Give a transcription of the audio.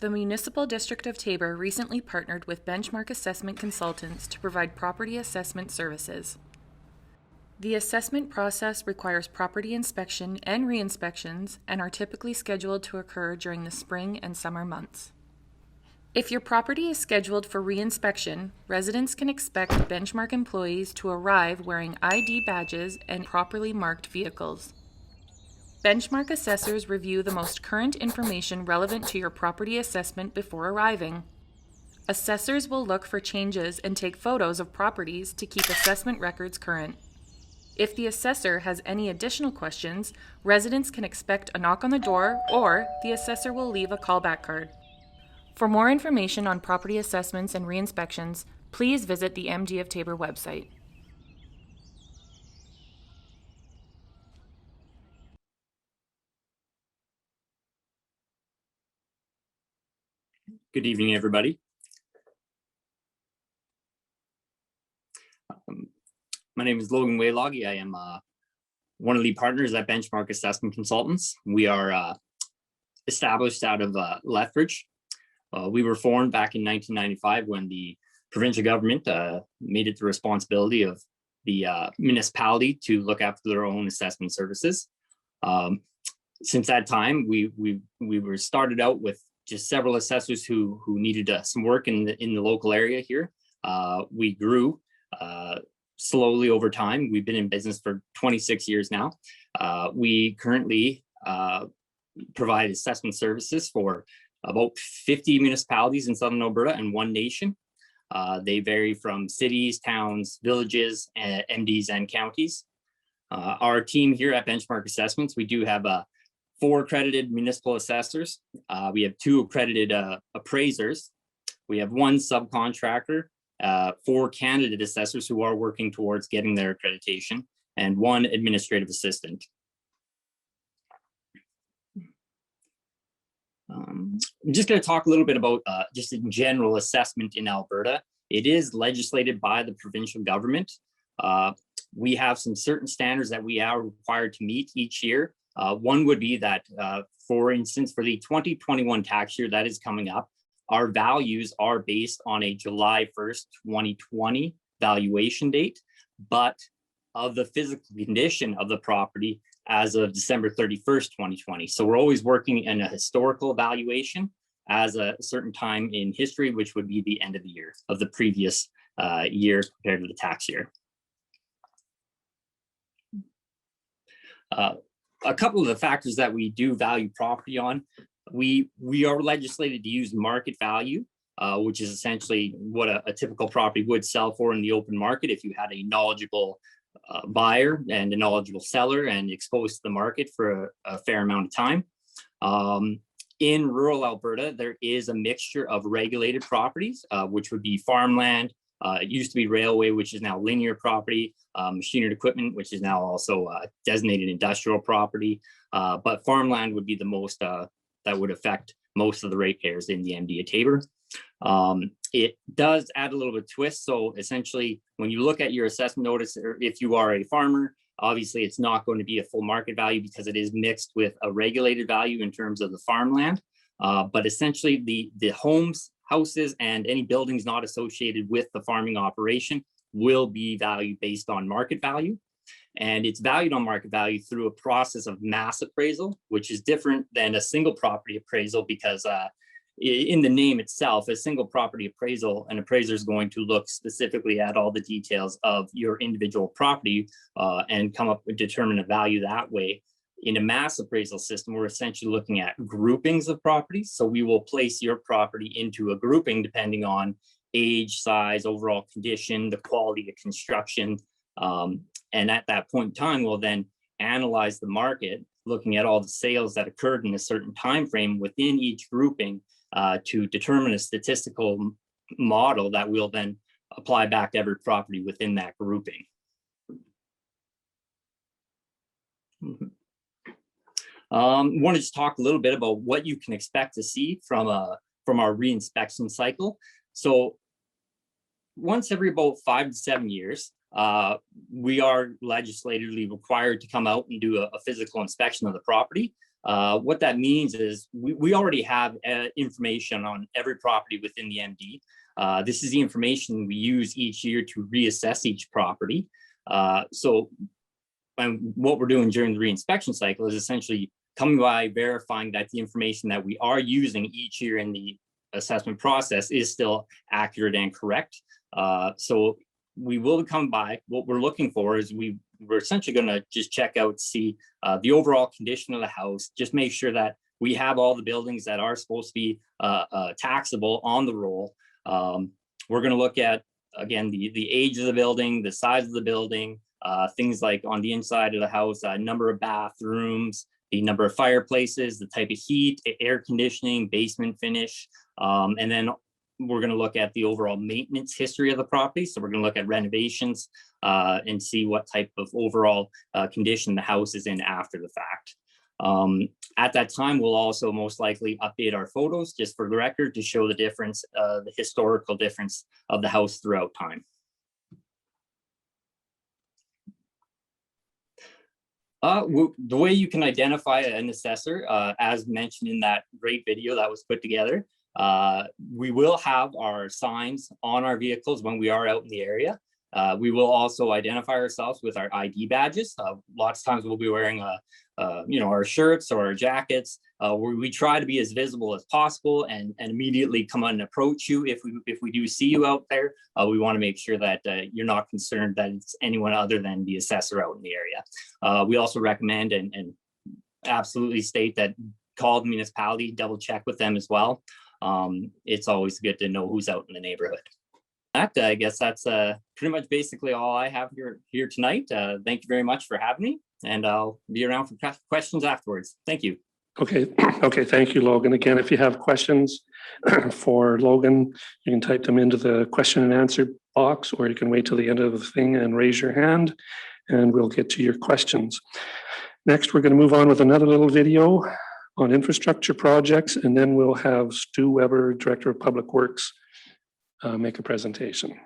The Municipal District of Tabor recently partnered with Benchmark Assessment Consultants to provide property assessment services. The assessment process requires property inspection and re-inspections and are typically scheduled to occur during the spring and summer months. If your property is scheduled for re-inspection, residents can expect Benchmark employees to arrive wearing ID badges and properly marked vehicles. Benchmark assessors review the most current information relevant to your property assessment before arriving. Assessors will look for changes and take photos of properties to keep assessment records current. If the assessor has any additional questions, residents can expect a knock on the door or the assessor will leave a callback card. For more information on property assessments and re-inspections, please visit the MD of Tabor website. Good evening, everybody. My name is Logan Wayloggy. I am one of the partners at Benchmark Assessment Consultants. We are established out of Lethbridge. We were formed back in 1995 when the provincial government made it the responsibility of the municipality to look after their own assessment services. Since that time, we were started out with just several assessors who needed some work in the local area here. We grew slowly over time. We've been in business for 26 years now. We currently provide assessment services for about 50 municipalities in Southern Alberta and one nation. They vary from cities, towns, villages, MDs, and counties. Our team here at Benchmark Assessments, we do have 4 accredited municipal assessors. We have 2 accredited appraisers. We have 1 subcontractor, 4 candidate assessors who are working towards getting their accreditation, and 1 administrative assistant. I'm just going to talk a little bit about just in general assessment in Alberta. It is legislated by the provincial government. We have some certain standards that we are required to meet each year. One would be that, for instance, for the 2021 tax year that is coming up, our values are based on a July 1st, 2020 valuation date, but of the physical condition of the property as of December 31st, 2020. So we're always working in a historical valuation as a certain time in history, which would be the end of the year of the previous year compared to the tax year. A couple of the factors that we do value property on, we are legislated to use market value, which is essentially what a typical property would sell for in the open market if you had a knowledgeable buyer and a knowledgeable seller and exposed to the market for a fair amount of time. In rural Alberta, there is a mixture of regulated properties, which would be farmland. It used to be railway, which is now linear property, machinery equipment, which is now also designated industrial property. But farmland would be the most that would affect most of the ratepayers in the MD of Tabor. It does add a little bit of twist. So essentially, when you look at your assessment notice, or if you are a farmer, obviously it's not going to be a full market value because it is mixed with a regulated value in terms of the farmland. But essentially the homes, houses, and any buildings not associated with the farming operation will be valued based on market value. And it's valued on market value through a process of mass appraisal, which is different than a single property appraisal because in the name itself, a single property appraisal, an appraiser is going to look specifically at all the details of your individual property and come up with determine a value that way. In a mass appraisal system, we're essentially looking at groupings of properties. So we will place your property into a grouping depending on age, size, overall condition, the quality of construction. And at that point in time, we'll then analyze the market, looking at all the sales that occurred in a certain time frame within each grouping to determine a statistical model that we'll then apply back to every property within that grouping. Want to just talk a little bit about what you can expect to see from our re-inspection cycle. So once every about 5 to 7 years, we are legislatively required to come out and do a physical inspection of the property. What that means is we already have information on every property within the MD. This is the information we use each year to reassess each property. And what we're doing during the reinspection cycle is essentially coming by, verifying that the information that we are using each year in the assessment process is still accurate and correct. So we will come by. What we're looking for is we're essentially going to just check out, see the overall condition of the house, just make sure that we have all the buildings that are supposed to be taxable on the roll. We're going to look at, again, the age of the building, the size of the building, things like on the inside of the house, number of bathrooms, the number of fireplaces, the type of heat, air conditioning, basement finish, and then we're going to look at the overall maintenance history of the property. So we're going to look at renovations and see what type of overall condition the house is in after the fact. At that time, we'll also most likely update our photos just for the record to show the difference, the historical difference of the house throughout time. The way you can identify an assessor, as mentioned in that great video that was put together, we will have our signs on our vehicles when we are out in the area. We will also identify ourselves with our ID badges. Lots of times we'll be wearing, our shirts or our jackets, where we try to be as visible as possible and immediately come on and approach you if we do see you out there. We want to make sure that you're not concerned that it's anyone other than the assessor out in the area. We also recommend and absolutely state that call the municipality, double check with them as well. It's always good to know who's out in the neighborhood. I guess that's pretty much basically all I have here tonight. Thank you very much for having me, and I'll be around for questions afterwards. Thank you. Okay, thank you, Logan. Again, if you have questions for Logan, you can type them into the question and answer box, or you can wait till the end of the thing and raise your hand, and we'll get to your questions. Next, we're going to move on with another little video on infrastructure projects, and then we'll have Stu Weber, Director of Public Works, make a presentation.